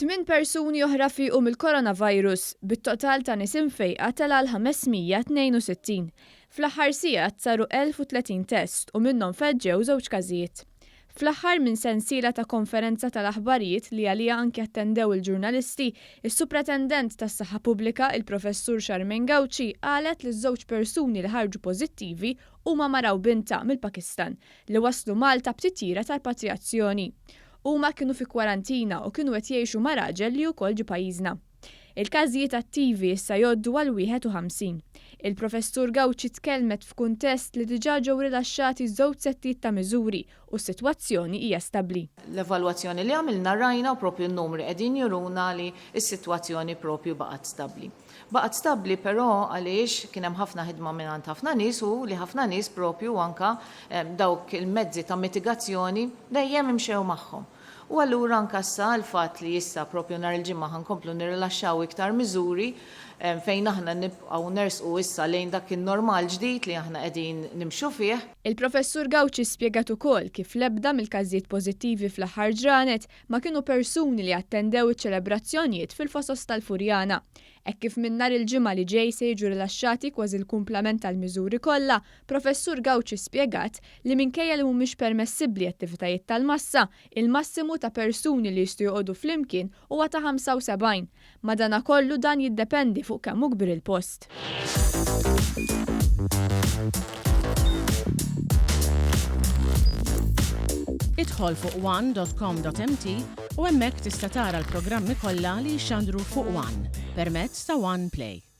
8 persuni oħra fiequ mill-coronavirus bit-total ta' nies imfejqa tela l-562. Fl-aħħar sigħat saru 1030 test u minnhom feġġew 2 każijiet. Fl-aħħar minn sensiela ta' konferenza tal-aħbarijiet li għalija anke attendew il-ġurnalisti, is-Supretendent tas-Saħħa Pubblika il-Professur Charmaine Gauci qalet li ż-żewġ persuni li ħarġu pożittivi huma mara u binta mill-Pakistan li waslu Malta b'titjira tal-patrijazzjoni. Huma kienu fi kwarantina u kienu qed jgħixu ma' raġel li wkoll ġie pajjiżna. Il-każijiet attivi issa jgħoddu għal 51. Il-Professur Gauci tkellmet f'kuntest li diġà ġew rilaxxati żewġ settijiet ta' miżuri u s-sitwazzjoni hija stabbli. L-evalwazzjoni li għamilna rajna u propju n-numri qegħdin juruna li s-sitwazzjoni propju baqgħet stabbli. Baqgħet stabbli però għaliex kien hemm ħafna ħidma mingħand ħafna nies u li ħafna nies propju anke dawk il-mezzi ta' mitigazzjoni dejjem imxew magħhom. U allura anke issa l-fatt li issa propju nhar il-ġimgħa ħankomplu nirrilaxxaw iktar miżuri fejn aħna nibqgħu nersqu issa lejn dak in-normal ġdid li aħna qegħdin nimxu fih. Il-Professur Gauci spjegat ukoll kif l-ebda mill-każijiet pożittivi fl-aħħar ġranet ma kienu persuni li attendew iċ-ċelebrazzjonijiet fil-fosos tal-Furjana. Hekk kif minn nhar il-ġimgħa li ġej se jiġu rilaxxati kważi l-kumplament tal-miżuri kollha, Professur Gauci spjegat li minkejja li mhumiex permessibbli attivitajiet tal-massa, il-massimu ta' persuni li jistgħu joqogħdu flimkien huwa ta' 75. Madankollu dan jiddependi fuq kemm hu kbir il-post. Idħol fuq one.com.mt u hemmhekk tista' tara l-programmi kollha li jxandru fuq One permezz ta' One Play.